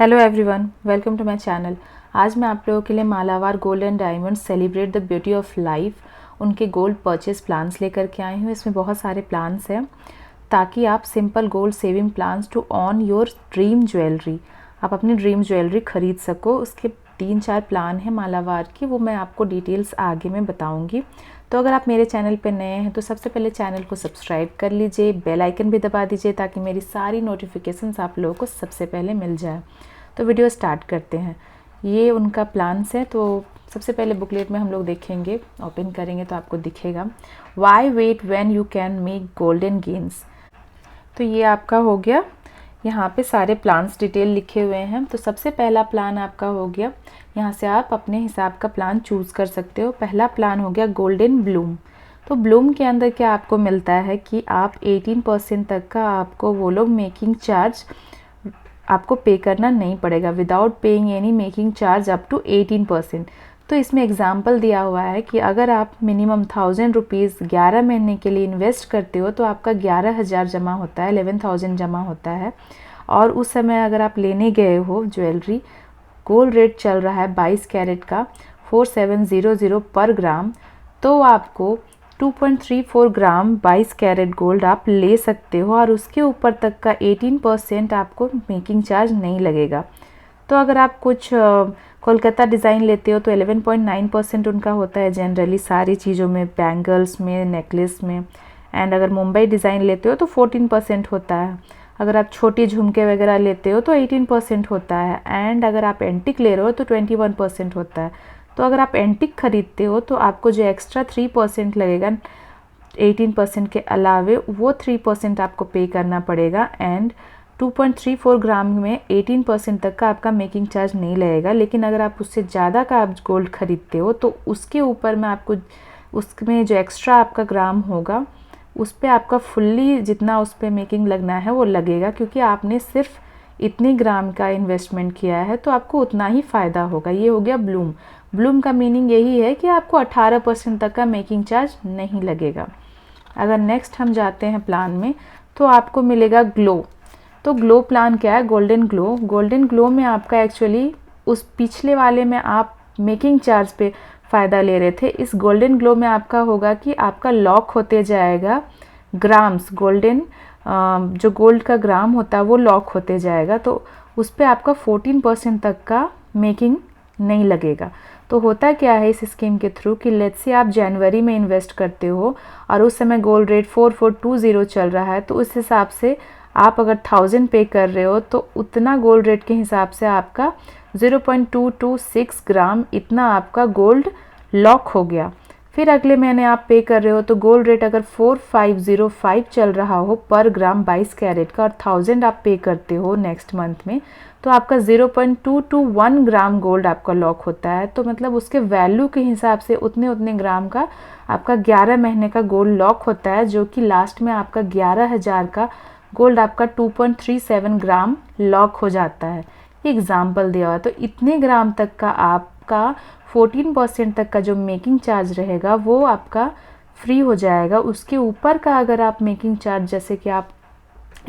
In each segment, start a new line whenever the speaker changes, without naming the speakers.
Hello everyone, welcome to my channel. आज मैं आप लोगों के लिए Malabar gold and diamond celebrate the beauty of life उनके गोल्ड परचेज प्लान्स लेकर के आई हूँ। इसमें बहुत सारे प्लान्स हैं ताकि आप simple gold saving plans to own your dream jewellery, आप अपनी ड्रीम ज्वेलरी खरीद सको। उसके 3-4 प्लान हैं मालाबार की, वो मैं आपको डिटेल्स आगे में बताऊंगी। तो अगर आप मेरे चैनल पर नए हैं तो सबसे पहले चैनल को सब्सक्राइब कर लीजिए, बेल आइकन भी दबा दीजिए ताकि मेरी सारी नोटिफिकेशंस आप लोगों को सबसे पहले मिल जाए। तो वीडियो स्टार्ट करते हैं। ये उनका प्लान्स है। तो सबसे पहले बुकलेट में हम लोग देखेंगे, ओपन करेंगे तो आपको दिखेगा why wait when you can make golden gains. तो ये आपका हो गया, यहाँ पे सारे प्लान्स डिटेल लिखे हुए हैं। तो सबसे पहला प्लान आपका हो गया, यहाँ से आप अपने हिसाब का प्लान चूज़ कर सकते हो। पहला प्लान हो गया गोल्डन ब्लूम। तो ब्लूम के अंदर क्या आपको मिलता है कि आप 18% तक का आपको वो लोग मेकिंग चार्ज आपको पे करना नहीं पड़ेगा, without paying any making charge up to 18%। तो इसमें एग्जाम्पल दिया हुआ है कि अगर आप मिनिमम 1000 रुपीज़ 11 महीने के लिए इन्वेस्ट करते हो तो आपका 11,000 जमा होता है, 11,000 जमा होता है। और उस समय अगर आप लेने गए हो ज्वेलरी, गोल्ड रेट चल रहा है 22 कैरेट का 4700 पर ग्राम, तो आपको 2.34 ग्राम 22 कैरेट गोल्ड आप ले सकते हो और उसके ऊपर तक का 18% आपको मेकिंग चार्ज नहीं लगेगा। तो अगर आप कुछ कोलकाता डिज़ाइन लेते हो तो 11.9% उनका होता है जनरली सारी चीज़ों में, बैंगल्स में, नेकलेस में। एंड अगर मुंबई डिज़ाइन लेते हो तो 14% होता है। अगर आप छोटी झुमके वगैरह लेते हो तो 18% होता है। एंड अगर आप एंटिक ले रहे हो तो 21% होता है। तो अगर आप एंटिक खरीदते हो तो आपको जो एक्स्ट्रा 3% लगेगा 18% के अलावे, वो 3% आपको पे करना पड़ेगा। एंड 2.34 ग्राम में 18% तक का आपका मेकिंग चार्ज नहीं लगेगा। लेकिन अगर आप उससे ज़्यादा का आप गोल्ड खरीदते हो तो उसके ऊपर में आपको उसमें जो एक्स्ट्रा आपका ग्राम होगा उस पर आपका फुल्ली जितना उस पर मेकिंग लगना है वो लगेगा, क्योंकि आपने सिर्फ इतने ग्राम का इन्वेस्टमेंट किया है तो आपको उतना ही फ़ायदा होगा। ये हो गया ब्लूम। ब्लूम का मीनिंग यही है कि आपको 18% तक का मेकिंग चार्ज नहीं लगेगा। अगर नेक्स्ट हम जाते हैं प्लान में तो आपको मिलेगा ग्लो। तो ग्लो प्लान क्या है? Golden glow. गोल्डन ग्लो में आपका एक्चुअली उस पिछले वाले में आप मेकिंग चार्ज पे फ़ायदा ले रहे थे, इस गोल्डन ग्लो में आपका होगा कि आपका लॉक होते जाएगा ग्राम्स, गोल्डन जो गोल्ड का ग्राम होता है वो लॉक होते जाएगा। तो उस पर आपका 14% तक का मेकिंग नहीं लगेगा। तो होता क्या है इस स्कीम के थ्रू कि लेट्स से आप जनवरी में इन्वेस्ट करते हो और उस समय गोल्ड रेट 4420 चल रहा है, तो उस हिसाब से आप अगर 1000 पे कर रहे हो तो उतना गोल्ड रेट के हिसाब से आपका 0.226 ग्राम इतना आपका गोल्ड लॉक हो गया। फिर अगले महीने आप पे कर रहे हो तो गोल्ड रेट अगर 4505 चल रहा हो पर ग्राम 22 कैरेट का और 1000 आप पे करते हो नेक्स्ट मंथ में, तो आपका 0.221 ग्राम गोल्ड आपका लॉक होता है। तो मतलब उसके वैल्यू के हिसाब से उतने ग्राम का आपका 11 महीने का गोल्ड लॉक होता है, जो कि लास्ट में आपका 11,000 का गोल्ड आपका 2.37 ग्राम लॉक हो जाता है। एग्जाम्पल दिया हुआ। तो इतने ग्राम तक का आपका 14% तक का जो मेकिंग चार्ज रहेगा वो आपका फ्री हो जाएगा। उसके ऊपर का अगर आप मेकिंग चार्ज, जैसे कि आप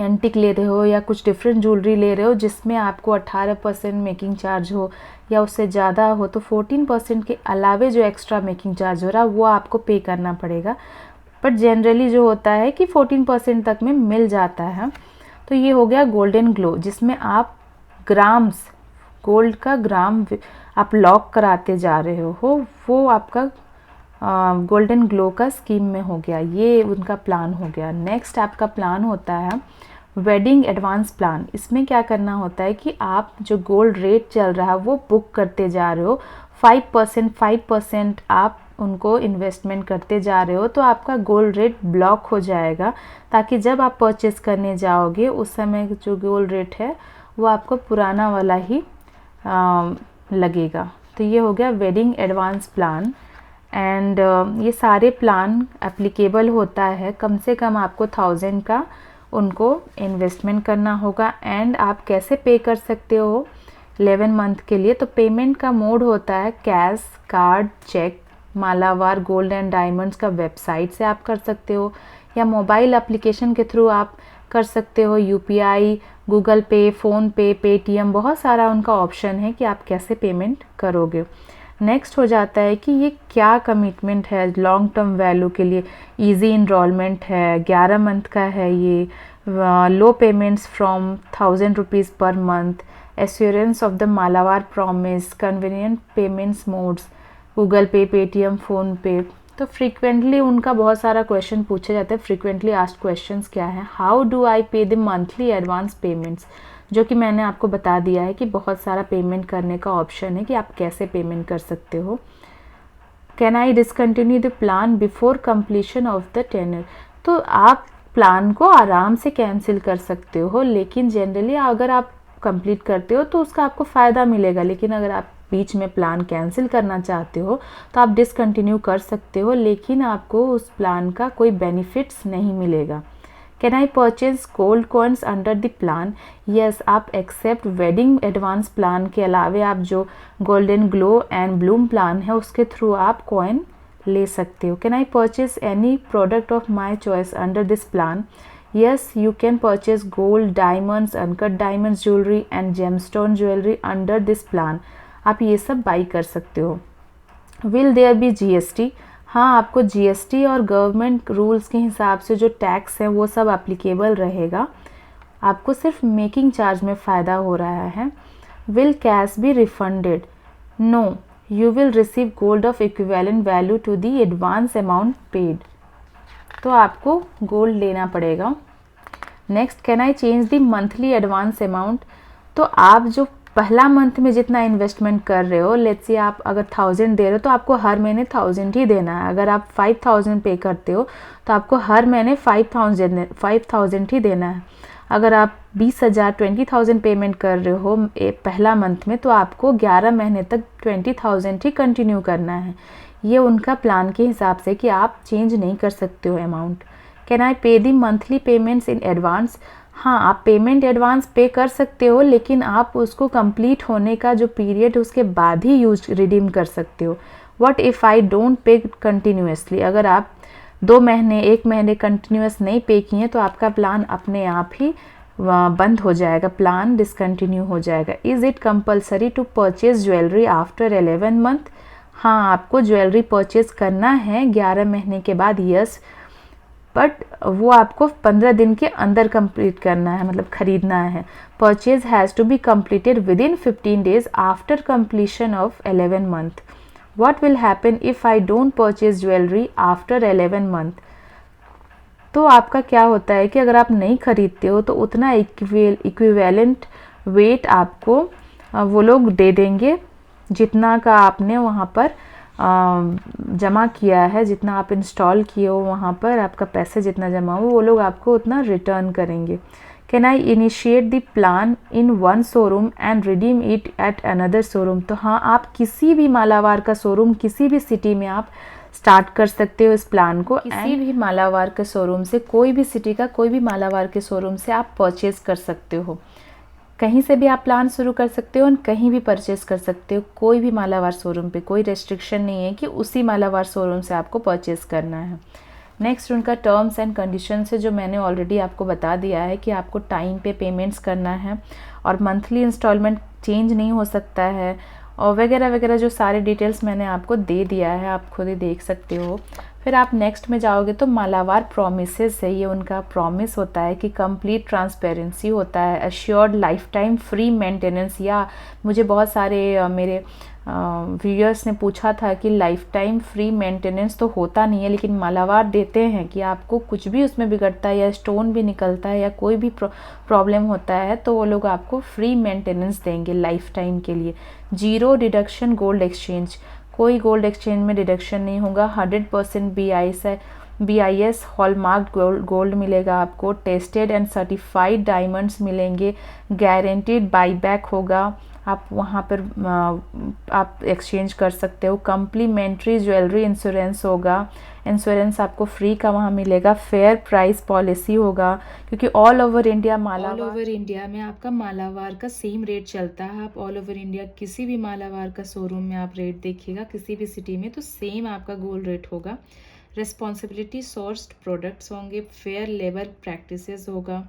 एंटिक ले रहे हो या कुछ डिफरेंट ज्वेलरी ले रहे हो जिसमें आपको 18% मेकिंग चार्ज हो या उससे ज़्यादा हो, तो 14% के अलावे जो एक्स्ट्रा मेकिंग चार्ज हो रहा है वो आपको पे करना पड़ेगा। बट जनरली जो होता है कि 14% तक में मिल जाता है। तो ये हो गया गोल्डन ग्लो, जिसमें आप ग्राम्स, गोल्ड का ग्राम आप लॉक कराते जा रहे हो, वो आपका गोल्डन ग्लो का स्कीम में हो गया। ये उनका प्लान हो गया। नेक्स्ट आपका प्लान होता है वेडिंग एडवांस प्लान। इसमें क्या करना होता है कि आप जो गोल्ड रेट चल रहा है वो बुक करते जा रहे हो, 5% आप उनको इन्वेस्टमेंट करते जा रहे हो, तो आपका गोल्ड रेट ब्लॉक हो जाएगा, ताकि जब आप परचेस करने जाओगे उस समय जो गोल्ड रेट है वो आपको पुराना वाला ही लगेगा। तो ये हो गया वेडिंग एडवांस प्लान। एंड ये सारे प्लान एप्लीकेबल होता है, कम से कम आपको 1000 का उनको इन्वेस्टमेंट करना होगा। एंड आप कैसे पे कर सकते हो 11 मंथ के लिए? तो पेमेंट का मोड होता है cash, card, cheque. Malabar gold and diamonds का वेबसाइट से आप कर सकते हो या मोबाइल एप्लीकेशन के थ्रू आप कर सकते हो, यूपीआई, गूगल पे, फ़ोनपे, पेटीएम, बहुत सारा उनका ऑप्शन है कि आप कैसे पेमेंट करोगे। नेक्स्ट हो जाता है कि ये क्या कमिटमेंट है लॉन्ग टर्म वैल्यू के लिए। इजी इनरोलमेंट है, 11 मंथ का है ये, low payments from 1000 rupees per month, assurance of the Malabar promise, convenient payments modes, Google Pay, Paytm, PhonePe. तो फ्रीक्वेंटली उनका बहुत सारा क्वेश्चन पूछे जाते हैं। फ्रीक्वेंटली आस्क्ड क्वेश्चंस क्या है, हाउ डू आई पे द मंथली एडवांस पेमेंट्स, जो कि मैंने आपको बता दिया है कि बहुत सारा पेमेंट करने का ऑप्शन है कि आप कैसे पेमेंट कर सकते हो। Can I discontinue the plan before completion of the tenure, तो आप प्लान को आराम से कैंसिल कर सकते हो, लेकिन जनरली अगर आप कंप्लीट करते हो तो उसका आपको फ़ायदा मिलेगा। लेकिन अगर आप बीच में प्लान कैंसिल करना चाहते हो तो आप डिसकंटिन्यू कर सकते हो, लेकिन आपको उस प्लान का कोई बेनिफिट्स नहीं मिलेगा। Can I purchase gold coins under the plan, yes आप एक्सेप्ट वेडिंग एडवांस प्लान के अलावे आप जो golden glow and Bloom plan है उसके थ्रू आप कॉइन ले सकते हो। Can I purchase any product of my choice under this plan, yes you can purchase gold, diamonds, uncut diamonds jewellery and gemstone jewellery under this plan, आप ये सब by कर सकते हो। विल देयर बी जीएसटी, हाँ आपको GST और government rules के हिसाब से जो टैक्स है वो सब एप्लीकेबल रहेगा, आपको सिर्फ मेकिंग चार्ज में फ़ायदा हो रहा है। Will cash be refunded, no you will receive gold of equivalent value to the advance amount paid, तो आपको गोल्ड लेना पड़ेगा। Next, can I change the monthly advance amount, तो आप जो पहला मंथ में जितना इन्वेस्टमेंट कर रहे हो, लेट्स से आप अगर 1000 दे रहे हो तो आपको हर महीने 1000 ही देना है। अगर आप 5000 पे करते हो तो आपको हर महीने 5000 ही देना है। अगर आप 20,000 20,000 पेमेंट कर रहे हो पहला मंथ में, तो आपको 11 महीने तक 20,000 ही कंटिन्यू करना है। ये उनका प्लान के हिसाब से कि आप चेंज नहीं कर सकते हो अमाउंट। कैन आई पे दी मंथली पेमेंट्स इन एडवांस, हाँ आप पेमेंट एडवांस पे कर सकते हो, लेकिन आप उसको कंप्लीट होने का जो पीरियड उसके बाद ही रिडीम कर सकते हो। What if I don't pay continuously, अगर आप 2 महीने 1 महीने कंटिन्यूस नहीं पे किए तो आपका प्लान अपने आप ही बंद हो जाएगा, प्लान डिसकंटिन्यू हो जाएगा। Is it compulsory to purchase jewellery after 11 month, हाँ आपको ज्वेलरी परचेज करना है 11 महीने के बाद, यस, बट वो आपको 15 दिन के अंदर कंप्लीट करना है, मतलब खरीदना है। Purchase has to be completed within 15 days after completion of 11 month. What will happen if I don't purchase jewellery after 11 month, तो आपका क्या होता है कि अगर आप नहीं खरीदते हो तो उतना इक्विवेलेंट वेट आपको वो लोग दे देंगे जितना का आपने वहाँ पर जमा किया है, जितना आप इंस्टॉल किए हो वहाँ पर आपका पैसे जितना जमा हो वो लोग आपको उतना रिटर्न करेंगे। Can I initiate the plan in one showroom and redeem it at another showroom, तो हाँ आप किसी भी मालावार का शोरूम किसी भी सिटी में आप स्टार्ट कर सकते हो इस प्लान को। किसी भी मालावार के शोरूम से, कोई भी सिटी का कोई भी मालावार के शोरूम से आप परचेज कर सकते हो, कहीं से भी आप प्लान शुरू कर सकते हो और कहीं भी परचेस कर सकते हो। कोई भी मालावार शोरूम पे कोई रेस्ट्रिक्शन नहीं है कि उसी मालावार शोरूम से आपको परचेस करना है। नेक्स्ट उनका टर्म्स एंड कंडीशन है, जो मैंने ऑलरेडी आपको बता दिया है कि आपको टाइम पे पेमेंट्स करना है और मंथली इंस्टॉलमेंट चेंज नहीं हो सकता है और वगैरह वगैरह, जो सारे डिटेल्स मैंने आपको दे दिया है, आप खुद ही देख सकते हो। फिर आप नेक्स्ट में जाओगे तो मालावार प्रॉमिसेस है, ये उनका प्रॉमिस होता है कि कंप्लीट ट्रांसपेरेंसी होता है, assured life time free maintenance, या मुझे बहुत सारे मेरे व्यूअर्स ने पूछा था कि लाइफ टाइम फ्री मेंटेनेंस तो होता नहीं है, लेकिन मालावार देते हैं कि आपको कुछ भी उसमें बिगड़ता है या स्टोन भी निकलता है या कोई भी प्रॉब्लम होता है तो वो लोग आपको फ्री मेंटेनेंस देंगे लाइफ टाइम के लिए। 0 डिडक्शन गोल्ड एक्सचेंज, कोई गोल्ड एक्सचेंज में डिडक्शन नहीं होगा। 100% BIS हॉलमार्क गोल्ड मिलेगा आपको। टेस्टेड एंड सर्टिफाइड डायमंड्स मिलेंगे। गारंटीड बाईबैक होगा, आप वहाँ पर आप एक्सचेंज कर सकते हो। कम्प्लीमेंट्री ज्वेलरी इंश्योरेंस होगा, इंश्योरेंस आपको फ्री का वहाँ मिलेगा। फेयर प्राइस पॉलिसी होगा, क्योंकि ऑल ओवर इंडिया में आपका मालावार का सेम रेट चलता है। आप ऑल ओवर इंडिया किसी भी मालावार का शोरूम में आप रेट देखिएगा, किसी भी सिटी में तो सेम आपका गोल्ड रेट होगा। रिस्पॉन्सिबिलिटी सोर्स्ड प्रोडक्ट्स होंगे, फेयर लेबर प्रैक्टिसेस होगा,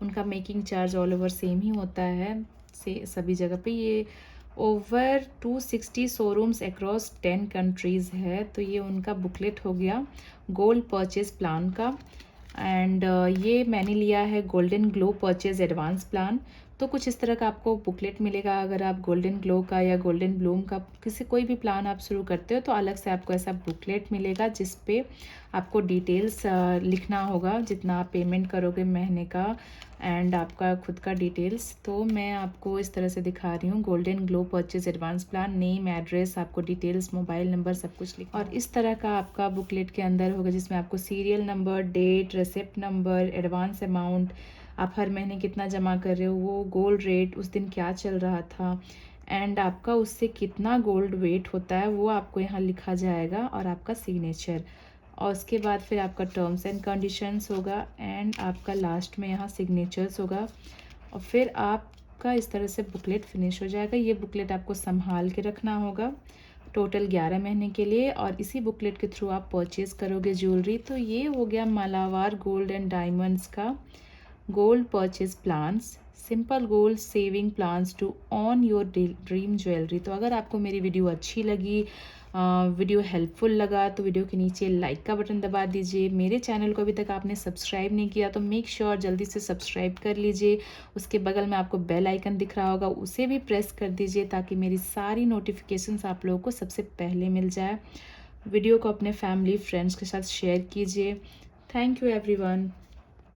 उनका making charge all over same ही होता है से सभी जगह पे। ये ओवर 260 शोरूम्स अक्रॉस 10 कंट्रीज़ है। तो ये उनका बुकलेट हो गया गोल्ड परचेज प्लान का। एंड ये मैंने लिया है golden glow purchase advance plan. तो कुछ इस तरह का आपको बुकलेट मिलेगा। अगर आप गोल्डन ग्लो का या गोल्डन ब्लूम का कोई भी प्लान आप शुरू करते हो तो अलग से आपको ऐसा बुकलेट मिलेगा जिस पे आपको डिटेल्स लिखना होगा, जितना आप पेमेंट करोगे महीने का एंड आपका खुद का डिटेल्स। तो मैं आपको इस तरह से दिखा रही हूँ golden glow purchase advance plan, name, address, आपको डिटेल्स, मोबाइल नंबर, सब कुछ लिखा और इस तरह का आपका बुकलेट के अंदर होगा जिसमें आपको serial number, date, receipt number, advance amount, आप हर महीने कितना जमा कर रहे हो, वो गोल्ड रेट उस दिन क्या चल रहा था एंड आपका उससे कितना गोल्ड वेट होता है वो आपको यहाँ लिखा जाएगा और आपका सिग्नेचर। और उसके बाद फिर आपका टर्म्स एंड कंडीशंस होगा एंड आपका लास्ट में यहाँ सिग्नेचर्स होगा और फिर आपका इस तरह से बुकलेट फिनिश हो जाएगा। ये बुकलेट आपको संभाल के रखना होगा टोटल 11 महीने के लिए और इसी बुकलेट के थ्रू आप परचेज करोगे ज्वेलरी। तो ये हो गया मालावार गोल्ड एंड डायमंड्स का gold purchase plans, simple gold saving plans to own your dream jewellery. तो अगर आपको मेरी वीडियो अच्छी लगी, वीडियो हेल्पफुल लगा तो वीडियो के नीचे लाइक का बटन दबा दीजिए। मेरे चैनल को अभी तक आपने सब्सक्राइब नहीं किया तो मेक श्योर जल्दी से सब्सक्राइब कर लीजिए। उसके बगल में आपको बेल आइकन दिख रहा होगा, उसे भी प्रेस कर दीजिए ताकि मेरी सारी नोटिफिकेशंस आप लोगों को सबसे पहले मिल जाए। वीडियो को अपने फैमिली फ्रेंड्स के साथ शेयर कीजिए। Thank you everyone.